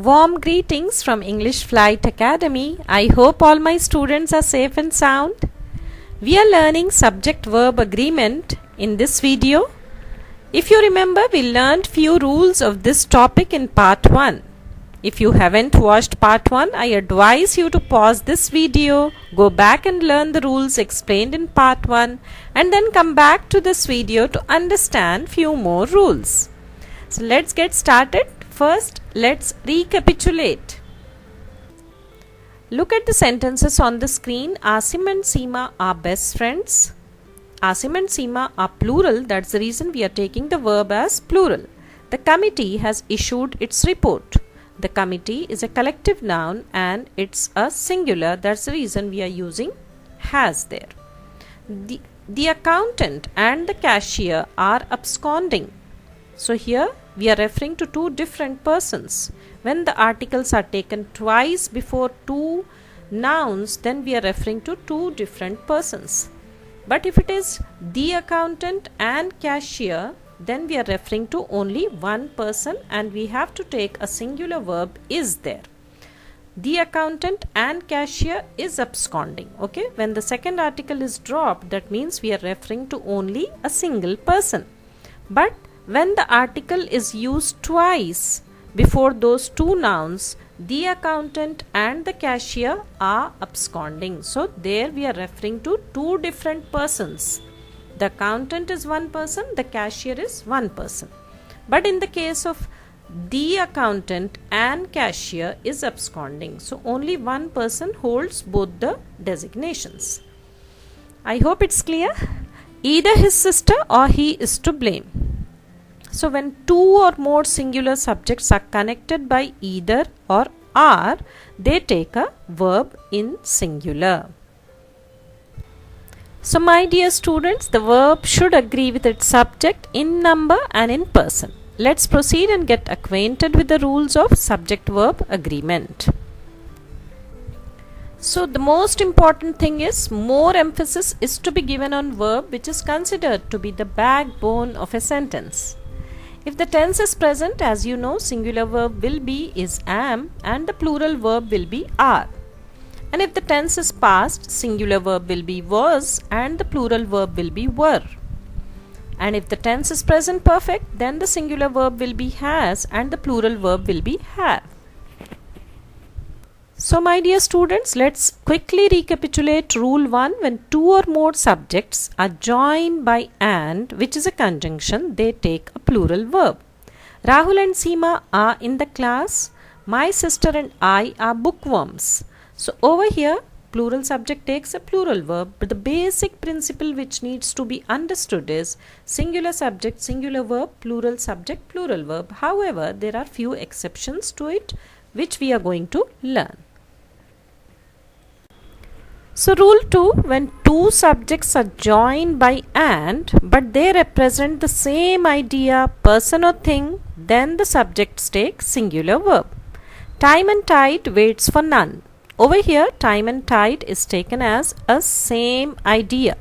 Warm greetings from English Flight Academy. I hope all my students are safe and sound. We are learning subject-verb agreement in this video. If you remember, we learned few rules of this topic in part 1. If you haven't watched part 1, I advise you to pause this video, go back and learn the rules explained in part 1 and then come back to this video to understand few more rules. So let's get started. First, let's recapitulate. Look at the sentences on the screen. Asim and Seema are best friends. Asim and Seema are plural. That's the reason we are taking the verb as plural. The committee has issued its report. The committee is a collective noun and it's a singular. That's the reason we are using has there. The accountant and the cashier are absconding. So here we are referring to two different persons. When the articles are taken twice before two nouns, then we are referring to two different persons. But if it is the accountant and cashier, then we are referring to only one person and we have to take a singular verb is there. The accountant and cashier is absconding. Okay, when the second article is dropped, that means we are referring to only a single person. But when the article is used twice before those two nouns, the accountant and the cashier are absconding. So there we are referring to two different persons. The accountant is one person, the cashier is one person. But in the case of the accountant and cashier is absconding. So only one person holds both the designations. I hope it's clear. Either his sister or he is to blame. So when two or more singular subjects are connected by either or are, they take a verb in singular. So my dear students, the verb should agree with its subject in number and in person. Let's proceed and get acquainted with the rules of subject-verb agreement. So the most important thing is more emphasis is to be given on verb which is considered to be the backbone of a sentence. If the tense is present, as you know, singular verb will be is am and the plural verb will be are. And if the tense is past, singular verb will be was and the plural verb will be were. And if the tense is present perfect, then the singular verb will be has and the plural verb will be have. So my dear students, let's quickly recapitulate rule 1. When two or more subjects are joined by and, which is a conjunction, they take a plural verb. Rahul and Seema are in the class. My sister and I are bookworms. So over here, plural subject takes a plural verb, but the basic principle which needs to be understood is singular subject, singular verb, plural subject, plural verb. However, there are few exceptions to it which we are going to learn. So rule 2, when two subjects are joined by and but they represent the same idea, person or thing, then the subjects take singular verb. Time and tide waits for none. Over here, time and tide is taken as a same idea.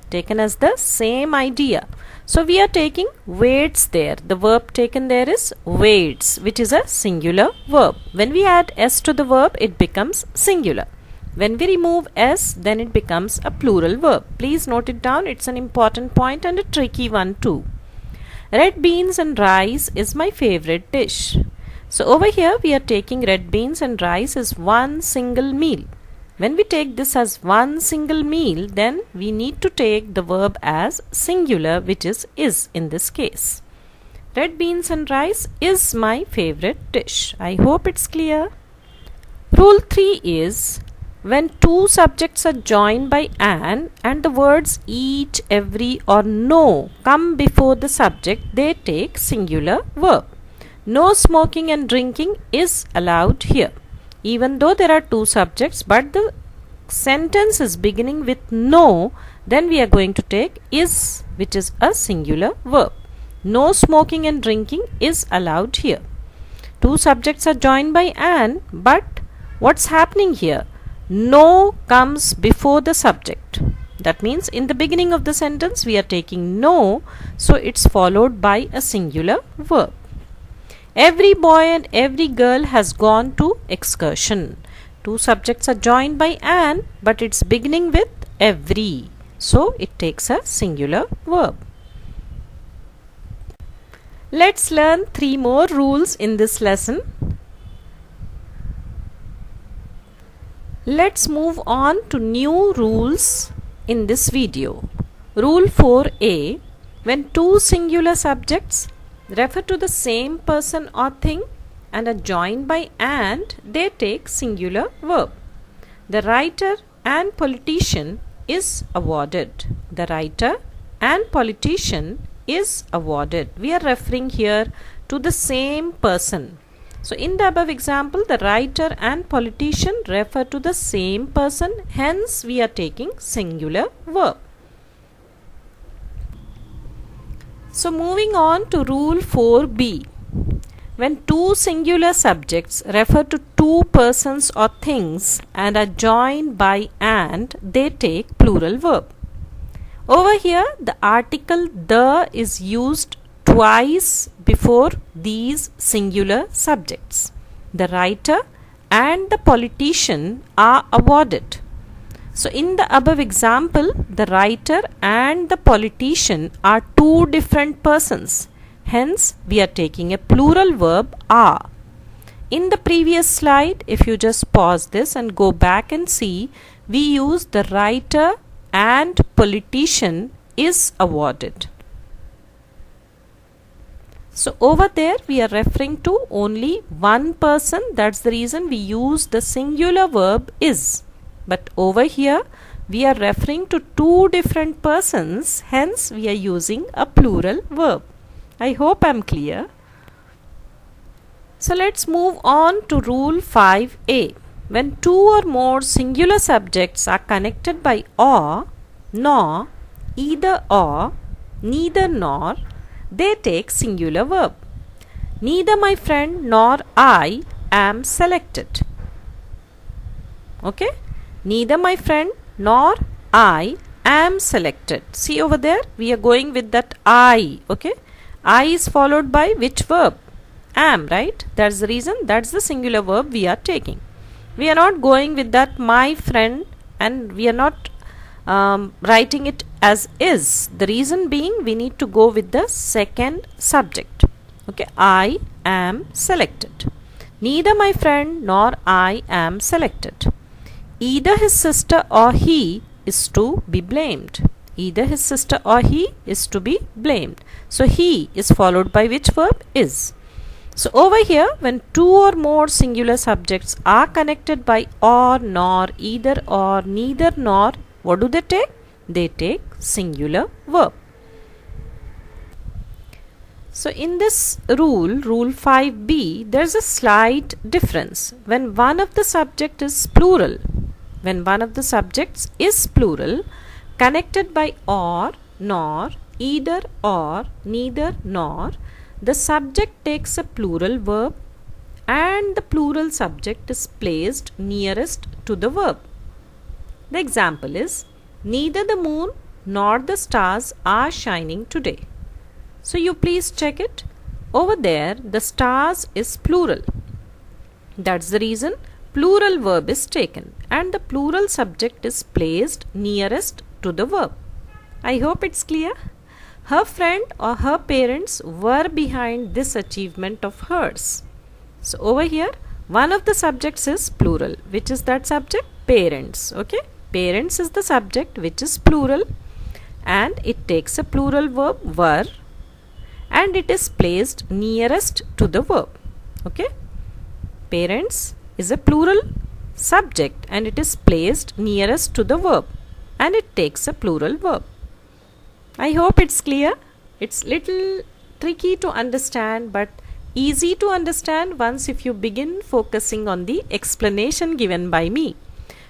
Taken as the same idea. So we are taking waits there. The verb taken there is waits, which is a singular verb. When we add s to the verb, it becomes singular. When we remove s, then it becomes a plural verb. Please note it down. It's an important point and a tricky one too. Red beans and rice is my favorite dish. So over here we are taking red beans and rice as one single meal. When we take this as one single meal, then we need to take the verb as singular, which is in this case. Red beans and rice is my favorite dish. I hope it's clear. Rule 3 is when two subjects are joined by an and the words each, every or no come before the subject, they take singular verb. No smoking and drinking is allowed here. Even though there are two subjects, but the sentence is beginning with no, then we are going to take is, which is a singular verb. No smoking and drinking is allowed here. Two subjects are joined by an, but what's happening here? No comes before the subject. That means in the beginning of the sentence we are taking no, so it's followed by a singular verb. Every boy and every girl has gone to excursion. Two subjects are joined by an, but it's beginning with every. So it takes a singular verb. Let's learn 3 more rules in this lesson. Let's move on to new rules in this video. Rule 4a. When two singular subjects refer to the same person or thing and are joined by and, they take singular verb. The writer and politician is awarded. The writer and politician is awarded. We are referring here to the same person. So in the above example, the writer and politician refer to the same person, hence we are taking singular verb. So moving on to rule 4b. When two singular subjects refer to two persons or things and are joined by and, they take plural verb. Over here, the article the is used twice before these singular subjects. The writer and the politician are awarded. So in the above example, the writer and the politician are two different persons. Hence, we are taking a plural verb are. In the previous slide, if you just pause this and go back and see, we use the writer and politician is awarded. So over there we are referring to only one person. That's the reason we use the singular verb is. But over here we are referring to two different persons. Hence we are using a plural verb. I hope I am clear. So let's move on to rule 5a. When two or more singular subjects are connected by or, nor, either or, neither nor, they take singular verb. Neither my friend nor I am selected. Okay? Neither my friend nor I am selected. See over there, we are going with that I. Okay? I is followed by which verb? Am, right? That's the reason, that's the singular verb we are taking. We are not going with that my friend and we are not writing it as is. The reason being we need to go with the second subject. Okay, I am selected. Neither my friend nor I am selected. Either his sister or he is to be blamed. Either his sister or he is to be blamed. So he is followed by which verb? Is. So over here, when two or more singular subjects are connected by or, nor, either or, neither nor, what do they take? They take singular verb. So in this rule, rule 5b, there is a slight difference. When one of the subject is plural, connected by or, nor, either or, neither nor, the subject takes a plural verb and the plural subject is placed nearest to the verb. The example is, neither the moon nor the stars are shining today. So you please check it. Over there, the stars is plural. That's the reason plural verb is taken and the plural subject is placed nearest to the verb. I hope it's clear. Her friend or her parents were behind this achievement of hers. So over here, one of the subjects is plural. Which is that subject? Parents. Okay. Parents is the subject which is plural and it takes a plural verb were and it is placed nearest to the verb. Okay. Parents is a plural subject and it is placed nearest to the verb and it takes a plural verb. I hope it's clear. It's little tricky to understand but easy to understand once if you begin focusing on the explanation given by me.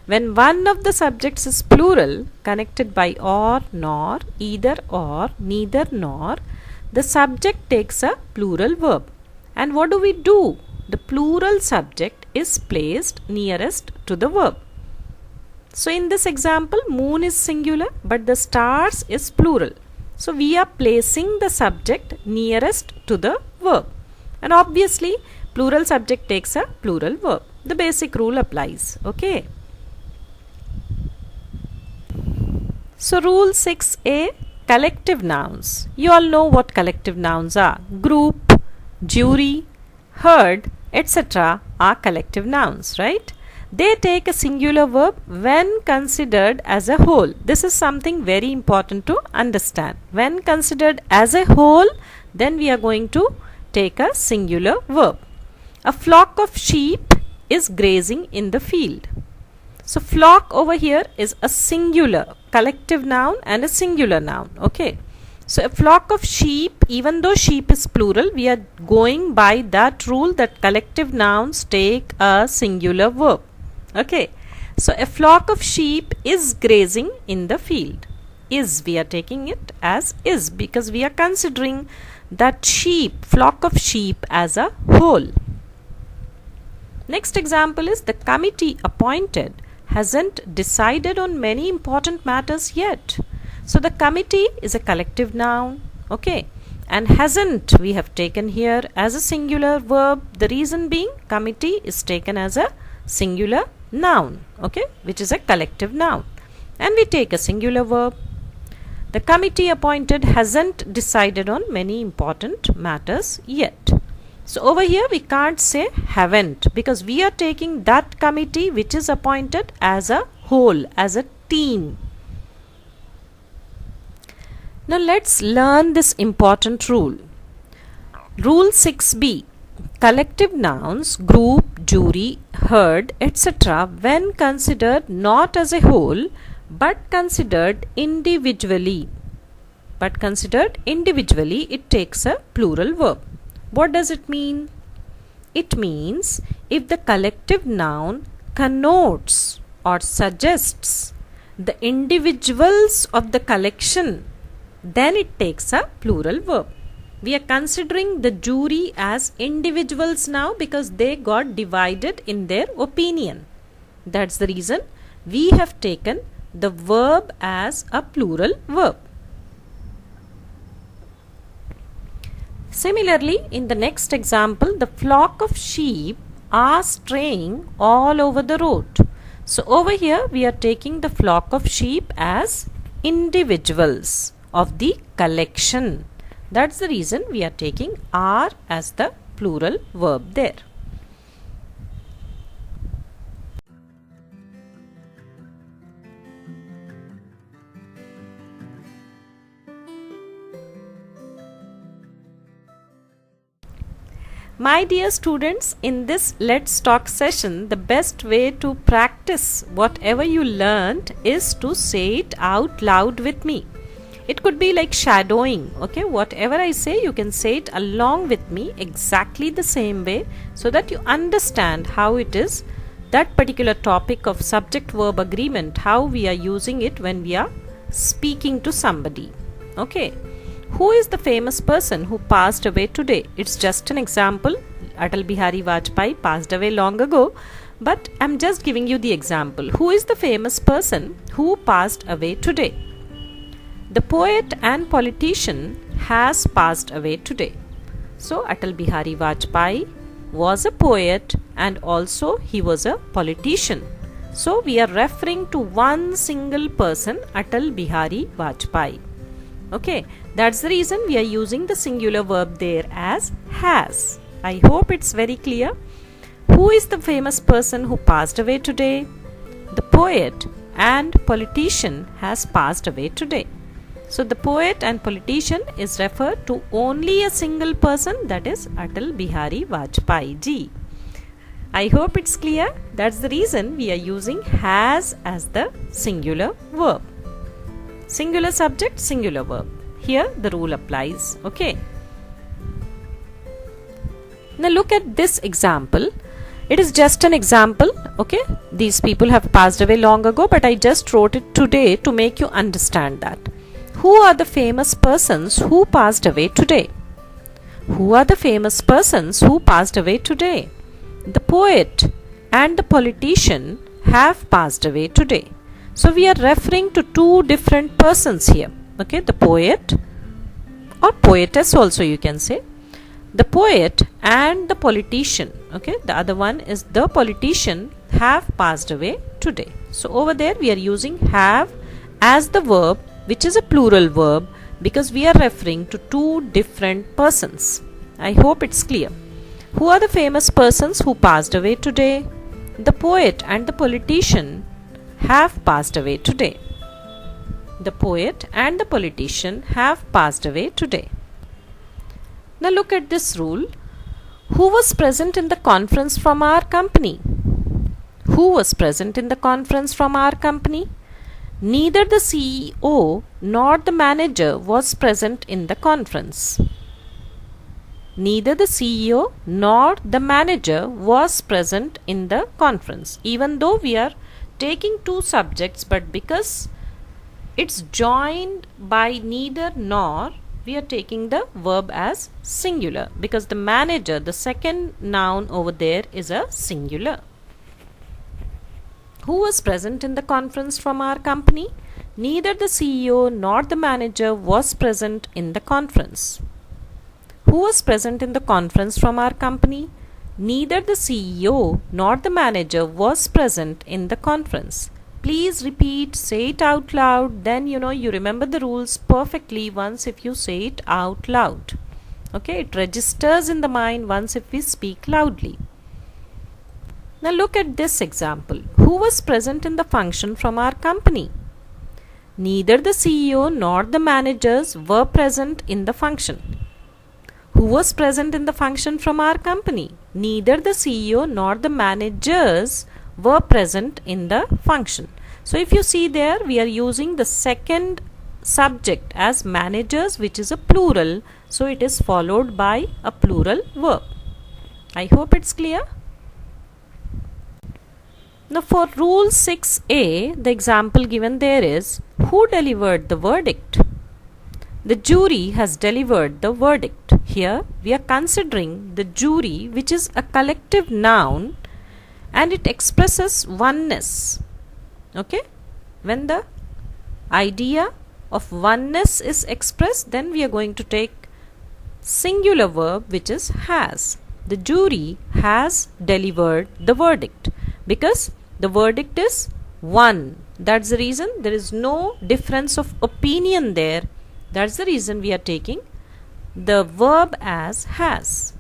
When one of the subjects is plural, connected by or, nor, either or, neither nor, the subject takes a plural verb. And what do? The plural subject is placed nearest to the verb. So in this example, moon is singular but the stars is plural. So we are placing the subject nearest to the verb. And obviously, plural subject takes a plural verb. The basic rule applies. Okay. So rule 6a, collective nouns. You all know what collective nouns are. Group, jury, herd, etc. are collective nouns, right? They take a singular verb when considered as a whole. This is something very important to understand. When considered as a whole, then we are going to take a singular verb. A flock of sheep is grazing in the field. So flock over here is a singular collective noun and a singular noun. Okay. So a flock of sheep, even though sheep is plural, we are going by that rule that collective nouns take a singular verb. Okay. So a flock of sheep is grazing in the field. Is, we are taking it as is because we are considering that sheep, flock of sheep as a whole. Next example is the committee appointed hasn't decided on many important matters yet. So the committee is a collective noun, okay, and hasn't we have taken here as a singular verb. The reason being committee is taken as a singular noun, okay, which is a collective noun, and we take a singular verb. The committee appointed hasn't decided on many important matters yet. So over here we can't say haven't because we are taking that committee which is appointed as a whole, as a team. Now let's learn this important rule. Rule 6b. Collective nouns, group, jury, herd, etc. when considered not as a whole but considered individually. It takes a plural verb. What does it mean? It means if the collective noun connotes or suggests the individuals of the collection, then it takes a plural verb. We are considering the jury as individuals now because they got divided in their opinion. That's the reason we have taken the verb as a plural verb. Similarly, in the next example, the flock of sheep are straying all over the road. So over here we are taking the flock of sheep as individuals of the collection. That's the reason we are taking are as the plural verb there. My dear students, in this Let's Talk session, the best way to practice whatever you learned is to say it out loud with me. It could be like shadowing, okay? Whatever I say, you can say it along with me exactly the same way so that you understand how it is, that particular topic of subject-verb agreement, how we are using it when we are speaking to somebody, okay? Who is the famous person who passed away today? It's just an example. Atal Bihari Vajpayee passed away long ago, but I'm just giving you the example. Who is the famous person who passed away today? The poet and politician has passed away today. So Atal Bihari Vajpayee was a poet and also he was a politician. So we are referring to one single person, Atal Bihari Vajpayee. Okay, that's the reason we are using the singular verb there as has. I hope it's very clear. Who is the famous person who passed away today? The poet and politician has passed away today. So the poet and politician is referred to only a single person, that is Atal Bihari Vajpayee ji. I hope it's clear. That's the reason we are using has as the singular verb. Singular subject, singular verb. Here the rule applies. Okay. Now look at this example. It is just an example. Okay. These people have passed away long ago, but I just wrote it today to make you understand that. Who are the famous persons who passed away today? Who are the famous persons who passed away today? The poet and the politician have passed away today. So we are referring to two different persons here. Okay, the poet or poetess also you can say. The poet and the politician, okay, the other one is the politician, have passed away today. So over there we are using have as the verb, which is a plural verb, because we are referring to two different persons. I hope it's clear. Who are the famous persons who passed away today? The poet and the politician have passed away today. The poet and the politician have passed away today. Now look at this rule. Who was present in the conference from our company? Who was present in the conference from our company? Neither the CEO nor the manager was present in the conference. Neither the CEO nor the manager was present in the conference. Even though we are taking two subjects, but because it's joined by neither nor, we are taking the verb as singular, because the manager, the second noun over there, is a singular. Who was present in the conference from our company? Neither the CEO nor the manager was present in the conference. Who was present in the conference from our company? Neither the CEO nor the manager was present in the conference. Please repeat, say it out loud, then you remember the rules perfectly once if you say it out loud. Okay, it registers in the mind once if we speak loudly. Now look at this example. Who was present in the function from our company? Neither the CEO nor the managers were present in the function. Who was present in the function from our company? Neither the CEO nor the managers were present in the function. So if you see there, we are using the second subject as managers, which is a plural. So it is followed by a plural verb. I hope it's clear. Now for rule 6a, the example given there is, who delivered the verdict? The jury has delivered the verdict. Here we are considering the jury, which is a collective noun, and it expresses oneness. Okay, when the idea of oneness is expressed, then we are going to take singular verb, which is has. The jury has delivered the verdict, because the verdict is one. That's the reason there is no difference of opinion there. That's the reason we are taking the verb as has.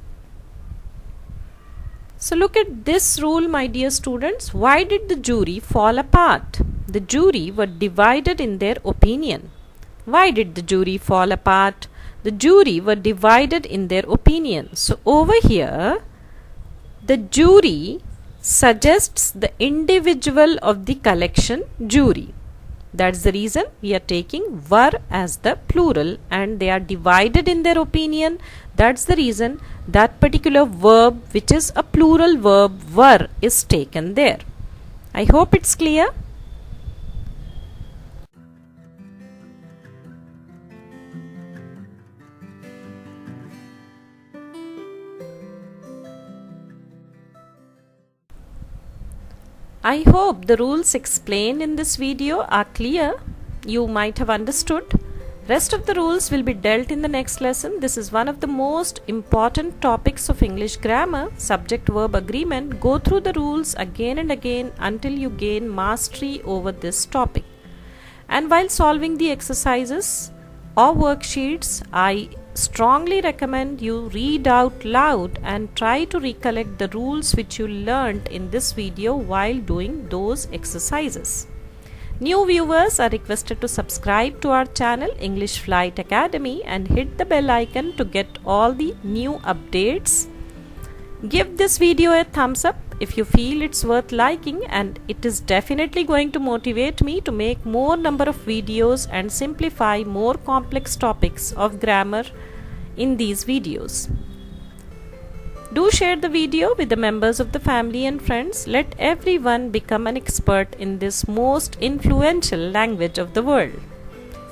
So look at this rule, my dear students. Why did the jury fall apart? The jury were divided in their opinion. Why did the jury fall apart? The jury were divided in their opinion. So over here, the jury suggests the individual of the collection jury. That's the reason we are taking were as the plural, and they are divided in their opinion. That's the reason that particular verb, which is a plural verb, were, is taken there. I hope it's clear. I hope the rules explained in this video are clear. You might have understood. Rest of the rules will be dealt in the next lesson. This is one of the most important topics of English grammar, subject-verb agreement. Go through the rules again and again until you gain mastery over this topic. And while solving the exercises or worksheets, I strongly recommend you read out loud and try to recollect the rules which you learnt in this video while doing those exercises. New viewers are requested to subscribe to our channel English Flight Academy and hit the bell icon to get all the new updates. Give this video a thumbs up if you feel it's worth liking, and it is definitely going to motivate me to make more number of videos and simplify more complex topics of grammar in these videos. Do share the video with the members of the family and friends. Let everyone become an expert in this most influential language of the world.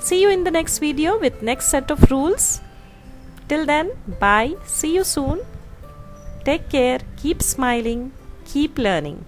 See you in the next video with next set of rules. Till then, bye. See you soon. Take care. Keep smiling. Keep learning.